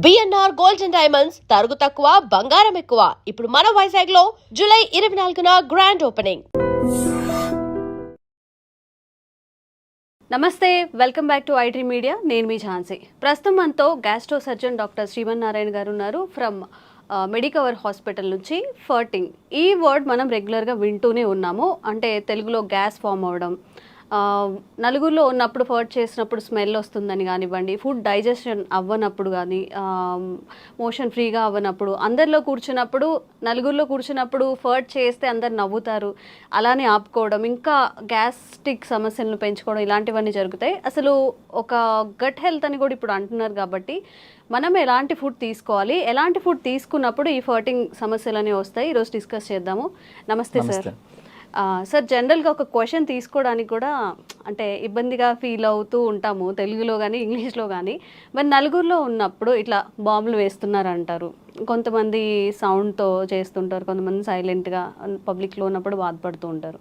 BNR gold and diamonds తరుగు తక్కువ బంగారం ఎక్కువ. ఇప్పుడు మన వైజాగ్ లో జూలై 24న గ్రాండ్ ఓపెనింగ్. నమస్తే, welcome back to iDream media. నేను మీ ఝాన్సీ. ప్రస్తుతం మనతో గ్యాస్ట్రో సర్జన్ డాక్టర్ శ్రీమన్నారాయణ గారు ఉన్నారు ఫ్రమ్ మెడికవర్ హాస్పిటల్ నుంచి. ఫర్టింగ్ ఈ వర్డ్ మనం రెగ్యులర్గా వింటూనే ఉన్నాము. అంటే తెలుగులో గ్యాస్ ఫామ్ అవ్వడం, నలుగురిలో ఉన్నప్పుడు ఫర్ట్ చేసినప్పుడు స్మెల్ వస్తుందని కానివ్వండి, ఫుడ్ డైజెషన్ అవ్వనప్పుడు కానీ, మోషన్ ఫ్రీగా అవ్వనప్పుడు, అందరిలో కూర్చున్నప్పుడు నలుగురిలో కూర్చున్నప్పుడు ఫర్ట్ చేస్తే అందరు నవ్వుతారు, అలానే ఆపుకోవడం, ఇంకా గ్యాస్ట్రిక్ సమస్యలను పెంచుకోవడం, ఇలాంటివన్నీ జరుగుతాయి. అసలు ఒక గట్ హెల్త్ అని కూడా ఇప్పుడు అంటున్నారు. కాబట్టి మనం ఎలాంటి ఫుడ్ తీసుకోవాలి, ఎలాంటి ఫుడ్ తీసుకున్నప్పుడు ఈ ఫర్టింగ్ సమస్యలు అనేవి వస్తాయి, ఈరోజు డిస్కస్ చేద్దాము. నమస్తే సార్. సార్, జనరల్గా ఒక క్వశ్చన్ తీసుకోవడానికి కూడా అంటే ఇబ్బందిగా ఫీల్ అవుతూ ఉంటాము, తెలుగులో కానీ ఇంగ్లీష్లో కానీ. మరి నలుగురిలో ఉన్నప్పుడు ఇట్లా బాంబులు వేస్తున్నారు అంటారు, కొంతమంది సౌండ్తో చేస్తుంటారు, కొంతమంది సైలెంట్గా పబ్లిక్లో ఉన్నప్పుడు బాధపడుతూ ఉంటారు.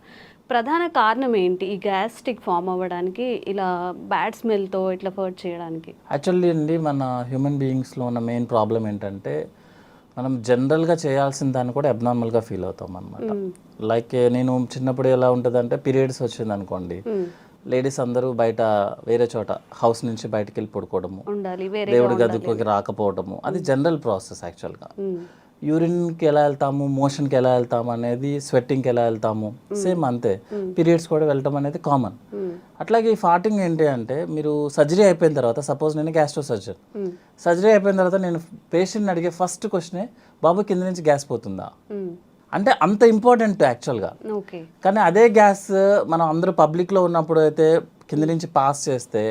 ప్రధాన కారణం ఏంటి ఈ గ్యాస్ట్రిక్ ఫామ్ అవ్వడానికి, ఇలా బ్యాడ్ స్మెల్తో ఇట్లా ఫర్ట్ చేయడానికి? యాక్చువల్లీ అండి, మన హ్యూమన్ బీయింగ్స్లో ఉన్న మెయిన్ ప్రాబ్లం ఏంటంటే మనం జనరల్గా చేయాల్సిన దాన్ని కూడా అబ్నార్మల్గా ఫీల్ అవుతాం అనమాట. లైక్ నేను చిన్నప్పుడు ఎలా ఉంటుంది అంటే, పీరియడ్స్ వచ్చింది అనుకోండి, లేడీస్ అందరూ బయట వేరే చోట హౌస్ నుంచి బయటకు వెళ్ళి పడుకోవడము, దేవుడి గదిలోకి రాకపోవడము, అది జనరల్ ప్రాసెస్. యాక్చువల్గా యూరిన్కి ఎలా వెళ్తాము, మోషన్కి ఎలా వెళ్తాము అనేది, స్వెట్టింగ్కి ఎలా వెళ్తాము, సేమ్ అంతే. పీరియడ్స్ కూడా వెళ్ళటం అనేది కామన్. అట్లాగే ఈ ఫార్టింగ్ ఏంటి అంటే, మీరు సర్జరీ అయిపోయిన తర్వాత, సపోజ్ నేను గ్యాస్ట్రో సర్జన్, సర్జరీ అయిపోయిన తర్వాత నేను పేషెంట్ని అడిగే ఫస్ట్ క్వశ్చనే, బాబు కింద నుంచి గ్యాస్ పోతుందా అంటే. అంత ఇంపార్టెంట్ యాక్చువల్గా. కానీ అదే గ్యాస్ మనం అందరూ పబ్లిక్లో ఉన్నప్పుడు అయితే కింద నుంచి పాస్ చేస్తే,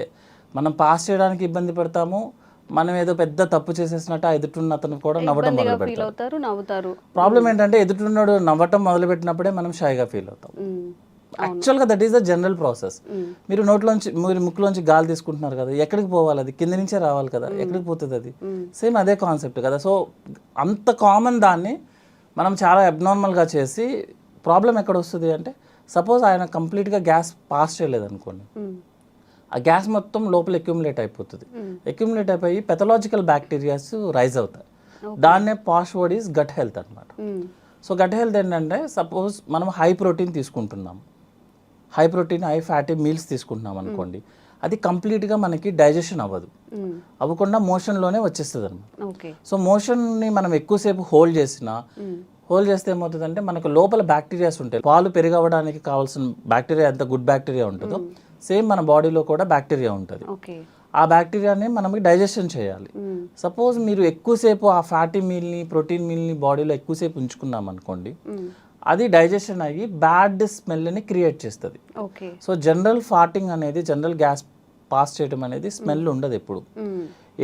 మనం పాస్ చేయడానికి ఇబ్బంది పడతాము, మనం ఏదో పెద్ద తప్పు చేసేసినట్టు ఆ ఎదుటిన్న అతను కూడా నవ్వడం మొదలు పెడతారు. ప్రాబ్లం ఏంటంటే, ఎదుటిన్నాడు నవ్వటం మొదలు పెట్టినప్పుడే మనం షైగా ఫీల్ అవుతాం. యాక్చువల్గా that is the general process. మీరు నోట్లోంచి, మీరు ముక్కులోంచి గాలి తీసుకుంటున్నారు కదా, ఎక్కడికి పోవాలి? అది కింద నుంచే రావాలి కదా, ఎక్కడికి పోతుంది అది? సేమ్ అదే కాన్సెప్ట్ కదా. సో అంత కామన్ దాన్ని మనం చాలా అబ్నార్మల్గా చేసి, ప్రాబ్లం ఎక్కడ వస్తుంది అంటే, సపోజ్ ఆయన కంప్లీట్గా గ్యాస్ పాస్ చేయలేదు అనుకోండి, ఆ గ్యాస్ మొత్తం లోపల అక్యుములేట్ అయిపోతుంది. అక్యుములేట్ అయిపోయి పెథలాజికల్ బ్యాక్టీరియాస్ రైజ్ అవుతాయి. దాన్నే పాష్ వర్డ్ ఈజ్ గట్ హెల్త్ అనమాట. సో గట్ హెల్త్ ఏంటంటే, సపోజ్ మనం హై ప్రోటీన్ తీసుకుంటున్నాం, high protein high fatty meals తీసుకుంటున్నాం అనుకోండి, అది కంప్లీట్గా మనకి డైజెషన్ అవ్వదు, అవ్వకుండా మోషన్లోనే వచ్చేస్తుంది అనమాట. సో మోషన్ని మనం ఎక్కువసేపు హోల్డ్ చేస్తే ఏమవుతుందంటే, మనకు లోపల బ్యాక్టీరియాస్ ఉంటాయి. పాలు పెరిగవడానికి కావాల్సిన బ్యాక్టీరియా ఎంత గుడ్ బ్యాక్టీరియా ఉంటుందో, సేమ్ మన బాడీలో కూడా బ్యాక్టీరియా ఉంటుంది. ఆ బ్యాక్టీరియాని మనం డైజెషన్ చేయాలి. సపోజ్ మీరు ఎక్కువసేపు ఆ ఫ్యాటీ మీల్ని, ప్రోటీన్ మీల్ని బాడీలో ఎక్కువసేపు ఉంచుకున్నాం అనుకోండి, అది డైజెషన్ అయ్యి బ్యాడ్ స్మెల్ని క్రియేట్ చేస్తుంది. సో జనరల్ ఫార్టింగ్ అనేది, జనరల్ గ్యాస్ పాస్ చేయడం అనేది స్మెల్ ఉండదు ఎప్పుడు.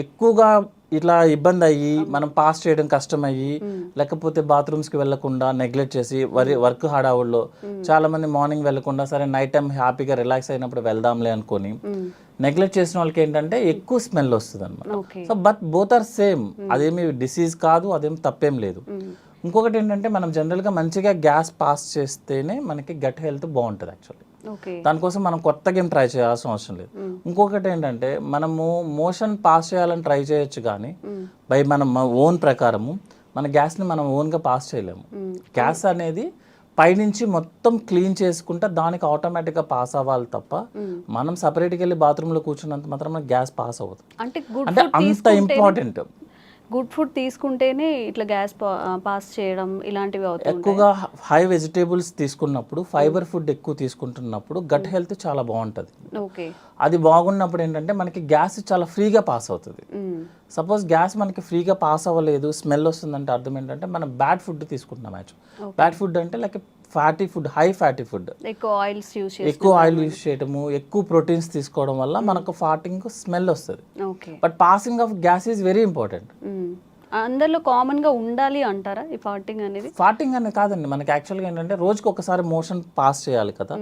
ఎక్కువగా ఇట్లా ఇబ్బంది అయ్యి, మనం పాస్ చేయడం కష్టమయ్యి, లేకపోతే బాత్రూమ్స్కి వెళ్లకుండా నెగ్లెక్ట్ చేసి, వర్క్ హడావుల్లో చాలా మంది మార్నింగ్ వెళ్లకుండా, సరే నైట్ టైం హ్యాపీగా రిలాక్స్ అయినప్పుడు వెళ్దాంలే అనుకొని నెగ్లెక్ట్ చేసిన వాళ్ళకి ఏంటంటే ఎక్కువ స్మెల్ వస్తుంది అనమాట. So but both are same. అదేమి డిసీజ్ కాదు, అదేమి తప్పేం లేదు. ఇంకొకటి ఏంటంటే, మనం జనరల్గా మంచిగా గ్యాస్ పాస్ చేస్తేనే మనకి గట్ హెల్త్ బాగుంటుంది యాక్చువల్లీ. దానికోసం మనం కొత్తగా ఏం ట్రై చేయాల్సిన అవసరం లేదు. ఇంకొకటి ఏంటంటే, మనము మోషన్ పాస్ చేయాలని ట్రై చేయొచ్చు, కానీ బై మనం ఓన్ ప్రకారము మన గ్యాస్ని మనం ఓన్గా పాస్ చేయలేము. గ్యాస్ అనేది పైనుంచి మొత్తం క్లీన్ చేసుకుంటే దానికి ఆటోమేటిక్గా పాస్ అవ్వాలి తప్ప, మనం సపరేట్గా వెళ్ళి బాత్రూంలో కూర్చున్నంత మాత్రం గ్యాస్ పాస్ అవ్వదు. అంటే అంత ఇంపార్టెంట్. గుడ్ ఫుడ్ తీసుకుంటేనే ఇట్లా గ్యాస్ పాస్ చేయడం ఇలాంటివి అవుతాయి. ఎక్కువగా హై వెజిటేబుల్స్ తీసుకున్నప్పుడు, ఫైబర్ ఫుడ్ ఎక్కువ తీసుకుంటున్నప్పుడు గట్ హెల్త్ చాలా బాగుంటుంది. అది బాగున్నప్పుడు ఏంటంటే, మనకి గ్యాస్ చాలా ఫ్రీగా పాస్ అవుతుంది. సపోజ్ గ్యాస్ మనకి ఫ్రీగా పాస్ అవ్వలేదు, స్మెల్ వస్తుందంటే అర్థం ఏంటంటే, మనం బ్యాడ్ ఫుడ్ తీసుకుంటున్నాం. యాక్చువల్ బ్యాడ్ ఫుడ్ అంటే like fatty food, high fatty food, ఎక్కువ ఆయిల్ యూస్ చేయడము, ఎక్కువ ప్రోటీన్స్ తీసుకోవడం వల్ల మనకు ఫార్టింగ్ స్మెల్ వస్తుంది. But passing of gas is very important. అందరిలో కామన్ గా ఉండాలి అంటారా ఈ ఫార్టింగ్ అనేది? ఫార్టింగ్ అనేది కాదండి, మనకి యాక్చువల్గా ఏంటంటే రోజుకి ఒకసారి మోషన్ పాస్ చేయాలి కదా.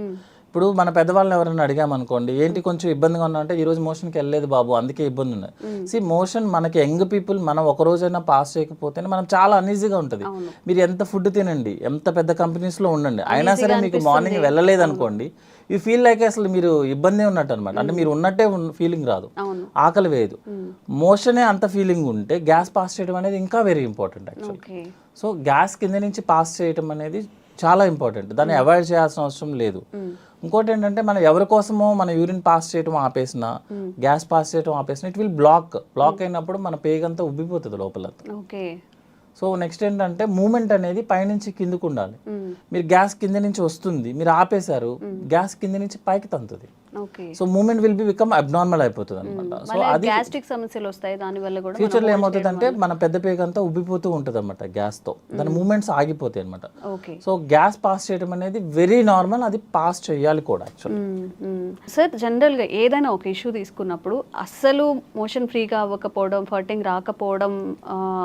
ఇప్పుడు మన పెద్దవాళ్ళని ఎవరైనా అడిగామనుకోండి, ఏంటి కొంచెం ఇబ్బందిగా ఉన్నా అంటే, ఈ రోజు మోషన్కి వెళ్ళలేదు బాబు అందుకే ఇబ్బంది ఉన్నది. మోషన్ మనకి యంగ్ పీపుల్ మనం ఒక రోజైనా పాస్ చేయకపోతేనే మనం చాలా అన్ఈజీగా ఉంటుంది. మీరు ఎంత ఫుడ్ తినండి, ఎంత పెద్ద కంపెనీస్లో ఉండండి, అయినా సరే మీకు మార్నింగ్ వెళ్ళలేదు అనుకోండి, యూ ఫీల్ లైక్ అసలు మీరు ఇబ్బంది ఉన్నట్టు అనమాట. అంటే మీరు ఉన్నట్టే ఫీలింగ్ రాదు, ఆకలి వేయదు. మోషనే అంత ఫీలింగ్ ఉంటే గ్యాస్ పాస్ చేయడం అనేది ఇంకా very important actually. So gas కింద నుంచి పాస్ చేయడం అనేది చాలా ఇంపార్టెంట్, దాన్ని అవాయిడ్ చేయాల్సిన అవసరం లేదు. ఇంకోటి ఏంటంటే మనం ఎవరి కోసమో మన యూరిన్ పాస్ చేయడం ఆపేసిన, గ్యాస్ పాస్ చేయడం ఆపేసిన, ఇట్ విల్ బ్లాక్ అయినప్పుడు మన పేగంతా ఉబ్బిపోతుంది లోపల. సో నెక్స్ట్ ఏంటంటే మూమెంట్ అనేది పైనుంచి కిందకు ఉండాలి. మీరు గ్యాస్ కింద నుంచి వస్తుంది, మీరు ఆపేశారు, గ్యాస్ కింద నుంచి పైకి తంతుంది. So movement will be become abnormal అయిపోతుంది అనమాట. సో అది గ్యాస్ట్రిక్ సమస్యలు వస్తాయి దాని వల్ల కూడా. ఫ్యూచర్లో ఏమవుతుంది అంటే మన పెద్ద పేగ అంతా ఉబ్బిపోతూ ఉంటుంది అనమాట గ్యాస్ తో, దాని మూమెంట్స్ ఆగిపోతాయి అనమాట. సో గ్యాస్ పాస్ చేయడం అనేది వెరీ నార్మల్, అది పాస్ చేయాలి కూడా యాక్చువల్లీ. సార్ జనరల్ గా ఏదైనా ఒక ఇష్యూ తీసుకున్నప్పుడు అస్సలు మోషన్ ఫ్రీగా అవ్వకపోవడం, ఫర్టింగ్ రాకపోవడం,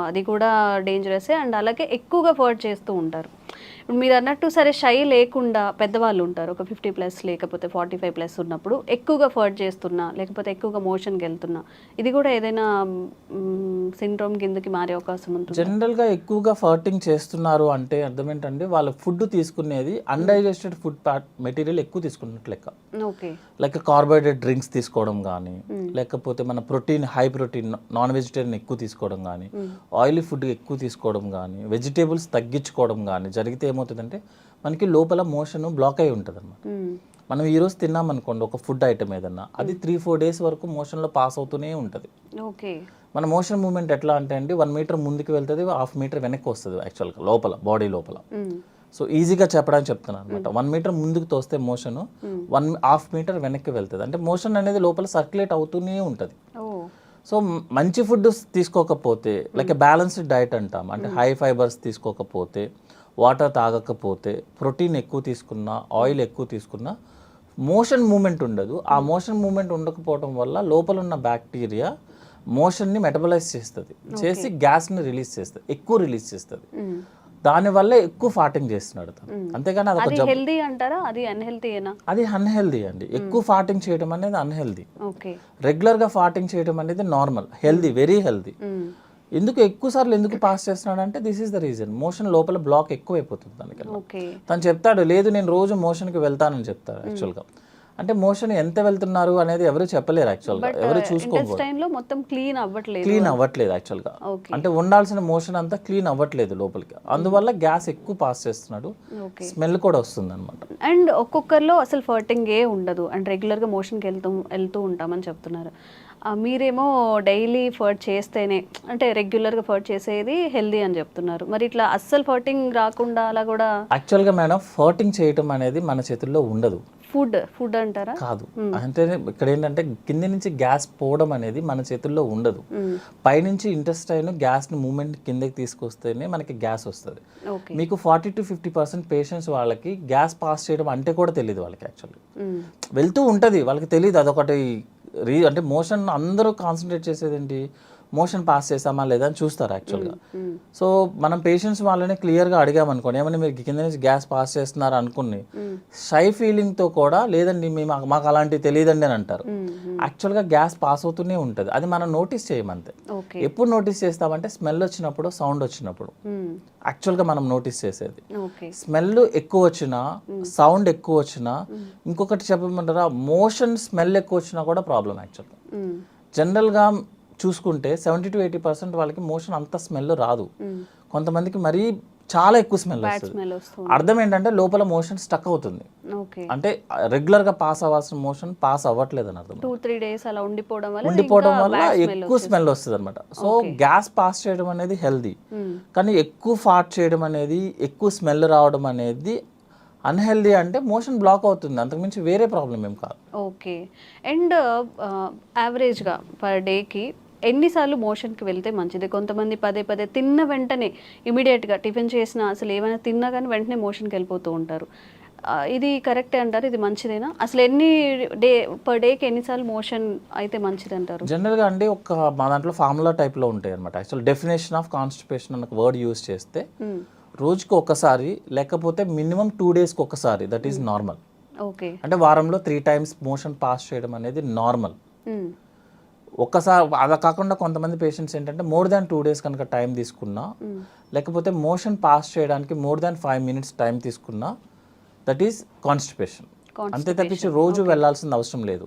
అది కూడా డేంజరస్. అండ్ అలాగే ఎక్కువగా ఫర్ట్ చేస్తూ ఉంటారు. ఇప్పుడు మీరు అన్నట్టు సరే షై లేకుండా పెద్దవాళ్ళు ఉంటారు, ఒక 50+ లేకపోతే 45+ ఉన్నప్పుడు ఎక్కువగా ఫర్ట్ చేస్తున్నా, లేకపోతే ఎక్కువగా మోషన్కి వెళ్తున్నా, ఇది కూడా ఏదైనా సిండ్రోమ్ కిందకి మారే అవకాశం ఉంటుంది. జనరల్గా ఎక్కువగా ఫర్టింగ్ చేస్తున్నారు అంటే అర్థం ఏంటంటే వాళ్ళ ఫుడ్ తీసుకునేది అన్డైజెస్టెడ్ ఫుడ్ మెటీరియల్ ఎక్కువ తీసుకున్నట్టు లెక్క. ఓకే, లైక్ కార్బోహైడ్రేట్ డ్రింక్స్ తీసుకోవడం కానీ, లేకపోతే మన protein high protein non vegetarian ఎక్కువ తీసుకోవడం కానీ, ఆయిలీ ఫుడ్ ఎక్కువ తీసుకోవడం కానీ, వెజిటేబుల్స్ తగ్గించుకోవడం కానీ జరిగితే ఏమవుతుందంటే మనకి లోపల మోషన్ బ్లాక్ అయి ఉంటుంది అనమాట. మనం ఈరోజు తిన్నాం అనుకోండి ఒక ఫుడ్ ఐటమ్ ఏదన్నా, అది 3-4 డేస్ వరకు మోషన్లో పాస్ అవుతూనే ఉంటుంది. ఓకే, మన మోషన్ మూమెంట్ ఎట్లా అంటే అండి 1 మీటర్ ముందుకు వెళ్తుంది, 1/2 మీటర్ వెనక్కి వస్తుంది యాక్చువల్గా లోపల బాడీ లోపల. సో ఈజీగా చెప్పడానికి చెప్తున్నాను అనమాట. 1 మీటర్ ముందుకు తోస్తే మోషన్ 1/2 మీటర్ వెనక్కి వెళ్తుంది. అంటే మోషన్ అనేది లోపల సర్క్యులేట్ అవుతూనే ఉంటుంది. సో మంచి ఫుడ్ తీసుకోకపోతే, లైక్ బ్యాలెన్స్డ్ డైట్ అంటాం, అంటే హై ఫైబర్స్ తీసుకోకపోతే, వాటర్ తాగకపోతే, ప్రోటీన్ ఎక్కువ తీసుకున్నా, ఆయిల్ ఎక్కువ తీసుకున్నా మోషన్ మూమెంట్ ఉండదు. ఆ మోషన్ మూమెంట్ ఉండకపోవడం వల్ల లోపల ఉన్న బ్యాక్టీరియా మోషన్ని మెటబలైజ్ చేస్తుంది, చేసి గ్యాస్ని రిలీజ్ చేస్తుంది, ఎక్కువ రిలీజ్ చేస్తుంది. దానివల్ల ఎక్కువ ఫార్టింగ్ చేస్తున్నాడు తను. అంతేగాని అది హెల్దీ అంటారా, అది అన్హెల్దీయేనా? అది అన్హెల్దీ అండి. ఎక్కువ ఫార్టింగ్ చేయడం అనేది అన్హెల్దీ. ఓకే, రెగ్యులర్గా ఫార్టింగ్ చేయడం అనేది నార్మల్, హెల్దీ, వెరీ హెల్దీ. ఎందుకు ఎక్కువ సార్లు ఎందుకు పాస్ చేస్తున్నాడు అంటే this is the reason, motion లోపల బ్లాక్ ఎక్కువ అయిపోతుంది దానికి. తను చెప్తాడు లేదు నేను రోజు మోషన్కి వెళ్తానని చెప్తారు యాక్చువల్గా. అంటే మోషన్ ఎంత వెళ్తున్నారు అనేది ఎవరు చెప్పలేరు యాక్చువల్గా, ఎవరు చూసుకోవాలి. మొత్తం క్లీన్ అవ్వట్లేదు యాక్చువల్గా. అంటే ఉండాల్సిన మోషన్ అంతా క్లీన్ అవ్వట్లేదు లోపలికి, అందువల్ల గ్యాస్ ఎక్కువ పాస్ చేస్తున్నాడు, స్మెల్ కూడా వస్తుంది అనమాట. అండ్ ఒక్కొక్కరిలో అసలు ఫర్టింగ్ ఏ ఉండదు, అండ్ రెగ్యులర్గా మోషన్కి వెళ్తూ ఉంటామని చెప్తున్నారు. మీరేమో డైలీ ఫర్ట్ చేస్తేనే, అంటే రెగ్యులర్గా ఫర్ట్ చేసేది హెల్దీ అని చెప్తున్నారు. మరి ఇట్లా అస్సలు ఫర్టింగ్ రాకుండా అలా కూడా? యాక్చువల్గా మేడం ఫర్టింగ్ చేయటం అనేది మన చేతుల్లో ఉండదు. ఫుడ్ అంటారా? కాదు, అంటే ఇక్కడ ఏంటంటే కింద నుంచి గ్యాస్ పోవడం అనేది మన చేతుల్లో ఉండదు. పైనుంచి ఇంటెస్టైన్ గ్యాస్ని మూమెంట్ కిందకి తీసుకొస్తేనే మనకి గ్యాస్ వస్తుంది. మీకు 40-50% పేషెంట్స్ వాళ్ళకి గ్యాస్ పాస్ చేయడం అంటే కూడా తెలియదు వాళ్ళకి. యాక్చువల్లీ వెళ్తూ ఉంటుంది, వాళ్ళకి తెలియదు. అదొకటి అంటే మోషన్ అందరూ కాన్సన్ట్రేట్ చేసేది ఏంటి, మోషన్ పాస్ చేసామా లేదా అని చూస్తారు యాక్చువల్గా. సో మనం పేషెంట్స్ వాళ్ళని క్లియర్గా అడిగామనుకోండి, ఏమన్నా మీరు కింద నుంచి గ్యాస్ పాస్ చేస్తున్నారు అనుకుని షై ఫీలింగ్తో కూడా లేదండి మాకు అలాంటివి తెలియదండి అని అంటారు. యాక్చువల్గా గ్యాస్ పాస్ అవుతూనే ఉంటుంది, అది మనం నోటీస్ చేయమంతే. ఎప్పుడు నోటీస్ చేస్తామంటే స్మెల్ వచ్చినప్పుడు, సౌండ్ వచ్చినప్పుడు యాక్చువల్గా మనం నోటీస్ చేసేది. స్మెల్ ఎక్కువ వచ్చినా, సౌండ్ ఎక్కువ వచ్చినా, ఇంకొకటి చెప్పమంటారా, మోషన్ స్మెల్ ఎక్కువ వచ్చినా కూడా ప్రాబ్లం యాక్చువల్గా. జనరల్గా చూసుకుంటే 70-80% వాళ్ళకి మోషన్ అంత స్మెల్ రాదు, కొంతమందికి మరీ చాలా ఎక్కువ స్మెల్ వస్తుంది. అర్థం ఏంటంటే లోపల మోషన్ స్టక్ అవుతుంది, అంటే రెగ్యులర్గా పాస్ అవ్వాల్సిన మోషన్ పాస్ అవ్వట్లేదు అని అర్థం. 2-3 days అలా ఉండిపోవడం వల్ల ఎక్కువ స్మెల్ వస్తుంది అనమాట. సో గ్యాస్ పాస్ చేయడం అనేది హెల్దీ, కానీ ఎక్కువ ఫార్ట్ చేయడం అనేది, ఎక్కువ స్మెల్ రావడం అనేది అన్హెల్దీ. అంటే మోషన్ బ్లాక్ అవుతుంది, అంతకుమించి వేరే ప్రాబ్లం ఏం కాదు. ఓకే, అండ్ యావరేజ్గా పర్ డేకి ఎన్నిసార్లు మోషన్కి వెళ్తే మంచిది? కొంతమంది పదే తిన్న వెంటనే ఇమీడియట్గా టిఫిన్ చేసినా, అసలు ఏమైనా తిన్నా కానీ వెంటనే మోషన్కి వెళ్ళిపోతూ ఉంటారు. ఇది కరెక్టే అంటారు? ఇది మంచిదేనా? అసలు పర్ డేకి ఎన్నిసార్లు మోషన్ అయితే మంచిది అంటారు? జనరల్గా అండి మా దాంట్లో ఫార్ములా టైప్లో ఉంటాయి అనమాట. యాక్చువల్ డెఫినేషన్ ఆఫ్ కాన్స్టిపేషన్ అన్న వర్డ్ యూజ్ చేస్తే రోజుకి ఒకసారి, లేకపోతే మినిమం 2 daysకి ఒకసారి, దట్ ఈస్ నార్మల్. ఓకే. అంటే వారంలో 3 times మోషన్ పాస్ చేయడం అనేది నార్మల్. ఒక్కసారి అలా కాకుండా కొంతమంది పేషెంట్స్ ఏంటంటే మోర్ దాన్ 2 days కనుక టైం తీసుకున్నా, లేకపోతే మోషన్ పాస్ చేయడానికి మోర్ దాన్ 5 minutes టైం తీసుకున్నా, దట్ ఈస్ కాన్స్టిపేషన్. అంతే తప్పించి రోజు వెళ్ళాల్సిన అవసరం లేదు.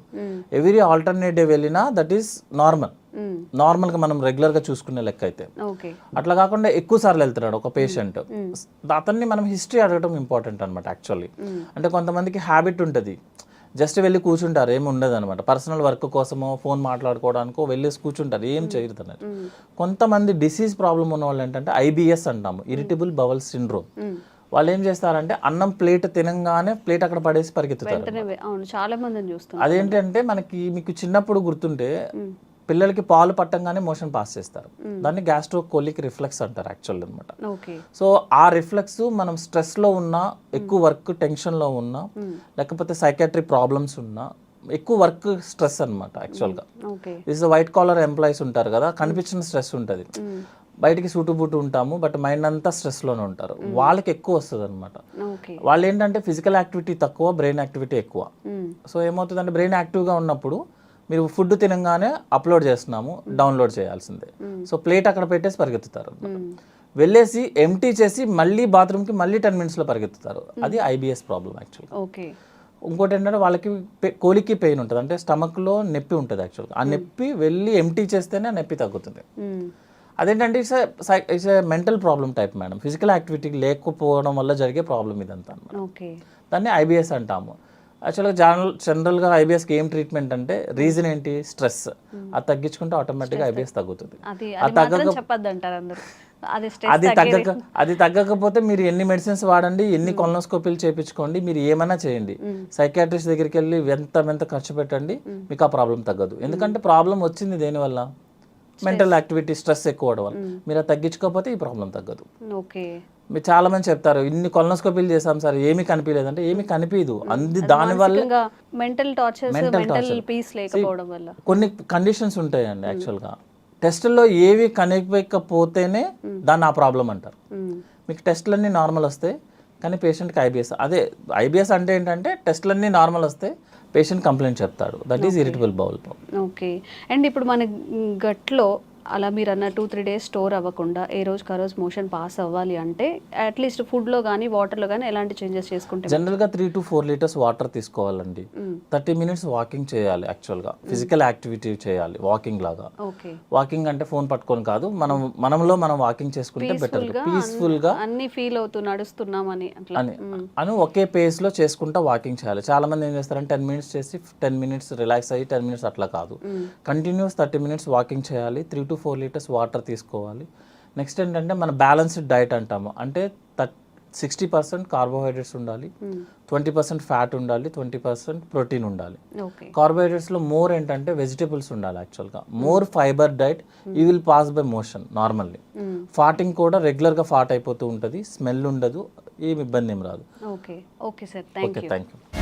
ఎవ్రీ ఆల్టర్నేట్ డే వెళ్ళినా దట్ ఈస్ నార్మల్గా మనం రెగ్యులర్గా చూసుకునే లెక్క అయితే. అట్లా కాకుండా ఎక్కువ సార్లు వెళ్తున్నాడు ఒక పేషెంట్, అతన్ని మనం హిస్టరీ అడగడం ఇంపార్టెంట్ అనమాట యాక్చువల్లీ. అంటే కొంతమందికి హ్యాబిట్ ఉంటుంది, జస్ట్ వెళ్ళి కూర్చుంటారు, ఏమి ఉండదు అనమాట. పర్సనల్ వర్క్ కోసమో ఫోన్ మాట్లాడుకోవడానికో వెళ్ళేసి కూర్చుంటారు, ఏం చేయరు అన్నారు. కొంతమంది డిసీజ్ ప్రాబ్లం ఉన్న వాళ్ళు ఏంటంటే IBS అంటాము, ఇరిటబుల్ బవల్ సిండ్రోమ్. వాళ్ళు ఏం చేస్తారంటే అన్నం ప్లేట్ తినంగానే ప్లేట్ అక్కడ పడేసి పరిగెత్తుతారు. చాలా మందిని చూస్తాం. అదేంటంటే మీకు చిన్నప్పుడు గుర్తుంటే పిల్లలకి పాలు పట్టంగానే మోషన్ పాస్ చేస్తారు, దాన్ని గ్యాస్ట్రోకోలిక్ రిఫ్లెక్స్ అంటారు యాక్చువల్ అనమాట. సో ఆ రిఫ్లెక్స్ మనం స్ట్రెస్లో ఉన్నా, ఎక్కువ వర్క్ టెన్షన్లో ఉన్నా, లేకపోతే సైకాట్రీ ప్రాబ్లమ్స్ ఉన్నా, ఎక్కువ వర్క్ స్ట్రెస్ అనమాట యాక్చువల్గా. దిస్ వైట్ కాలర్ ఎంప్లాయీస్ ఉంటారు కదా, కనిపించిన స్ట్రెస్ ఉంటుంది, బయటికి సూటుబూటు ఉంటాము, బట్ మైండ్ అంతా స్ట్రెస్లోనే ఉంటారు, వాళ్ళకి ఎక్కువ వస్తుంది అనమాట. వాళ్ళు ఏంటంటే ఫిజికల్ యాక్టివిటీ తక్కువ, బ్రెయిన్ యాక్టివిటీ ఎక్కువ. సో ఏమవుతుందంటే బ్రెయిన్ యాక్టివ్గా ఉన్నప్పుడు మీరు ఫుడ్ తినగానే అప్లోడ్ చేస్తున్నాము, డౌన్లోడ్ చేయాల్సిందే. సో ప్లేట్ అక్కడ పెట్టేసి పరిగెత్తుతారు, వెళ్ళేసి ఎంటీ చేసి మళ్ళీ బాత్రూమ్కి మళ్ళీ 10 minutes పరిగెత్తుతారు. అది IBS ప్రాబ్లం యాక్చువల్గా. ఇంకోటి ఏంటంటే వాళ్ళకి కోలికి పెయిన్ ఉంటుంది, అంటే స్టమక్లో నొప్పి ఉంటుంది యాక్చువల్గా. ఆ నొప్పి వెళ్ళి ఎంటీ చేస్తేనే ఆ నొప్పి తగ్గుతుంది. అదేంటంటే it's a mental problem type madam, physical activity లేకపోవడం వల్ల జరిగే ప్రాబ్లం ఇదంతా అనమాట. దాన్ని IBS అంటాము. యాక్చువల్గా జనరల్గా IBSకి ఏం ట్రీట్మెంట్ అంటే రీజన్ ఏంటి, స్ట్రెస్. అది తగ్గించుకుంటే ఆటోమేటిక్గా IBS తగ్గుతుంది. అది తగ్గకపోతే మీరు ఎన్ని మెడిసిన్స్ వాడండి, ఎన్ని కొలనోస్కోపీలు చేయించుకోండి, మీరు ఏమైనా చేయండి, సైకాట్రిస్ట్ దగ్గరికి వెళ్ళి ఎంత ఖర్చు పెట్టండి, మీకు ఆ ప్రాబ్లం తగ్గదు. ఎందుకంటే ప్రాబ్లం వచ్చింది దేనివల్ల, మెంటల్ యాక్టివిటీ, స్ట్రెస్ ఎక్కువ అవడం వల్ల. మీరు అది తగ్గించుకోకపోతే ఈ ప్రాబ్లం తగ్గదు. మీరు చాలా మంది చెప్తారు ఇన్ని కొలనోస్కోపీలు చేసాం సార్ ఏమీ కనిపించలేదంటే, ఏమీ కనిపించదు. దానివల్ల కొన్ని కండిషన్స్ ఉంటాయండి యాక్చువల్గా. టెస్టుల్లో ఏవి కనిపించకపోతేనే దాన్ని ఆ ప్రాబ్లం అంటారు. మీకు టెస్టులన్నీ నార్మల్ వస్తాయి కానీ పేషెంట్కి IBS. అదే IBS అంటే ఏంటంటే టెస్టులన్నీ నార్మల్ వస్తే పేషెంట్ కంప్లైంట్ చెప్తాడు, that is irritable bowel problem. Okay. And ఇప్పుడు మన గట్లో అలా మీరు అన్న 2-3 days స్టోర్ అవ్వకుండా ఏ రోజుకి ఆ రోజు మోషన్ పాస్ అవ్వాలి అంటే అట్లీస్ట్ ఫుడ్లో కానీ వాటర్లో కానీ ఎలాంటి చేంజెస్ చేసుకుంటే? జనరల్గా 3 to 4 liters వాటర్ తీసుకోవాలండి. 30 minutes వాకింగ్ చేయాలి యాక్చువల్గా, ఫిజికల్ యాక్టివిటీ చేయాలి వాకింగ్ లాగా. వాకింగ్ అంటే ఫోన్ పట్టుకొని కాదు, మనం వాకింగ్ చేసుకుంటే బెటర్, పీస్ఫుల్గా అన్ని ఫీల్ అవుతూ నడుస్తున్నామని అని ఒకే పేస్లో చేసుకుంటా వాకింగ్ చేయాలి. చాలా మంది ఏం చేస్తారంటే 10 minutes చేసి 10 minutes రిలాక్స్ అయ్యి 10 minutes అట్లా కాదు, కంటిన్యూస్ 30 minutes వాకింగ్ చేయాలి, 3 to 4 liters వాటర్ తీసుకోవాలి. నెక్స్ట్ ఏంటంటే మన బ్యాలెన్స్డ్ డైట్ అంటాము, అంటే 60% కార్బోహైడ్రేట్స్ ఉండాలి, 20% ఫ్యాట్ ఉండాలి, 20% ప్రోటీన్ ఉండాలి. కార్బోహైడ్రేట్స్లో మోర్ ఏంటంటే వెజిటేబుల్స్ ఉండాలి యాక్చువల్గా, more fibre diet you will pass by motion normally. ఫాటింగ్ కూడా రెగ్యులర్గా ఫాట్ అయిపోతూ ఉంటుంది, స్మెల్ ఉండదు, ఏమి ఇబ్బంది ఏం రాదు. Okay sir, thank you.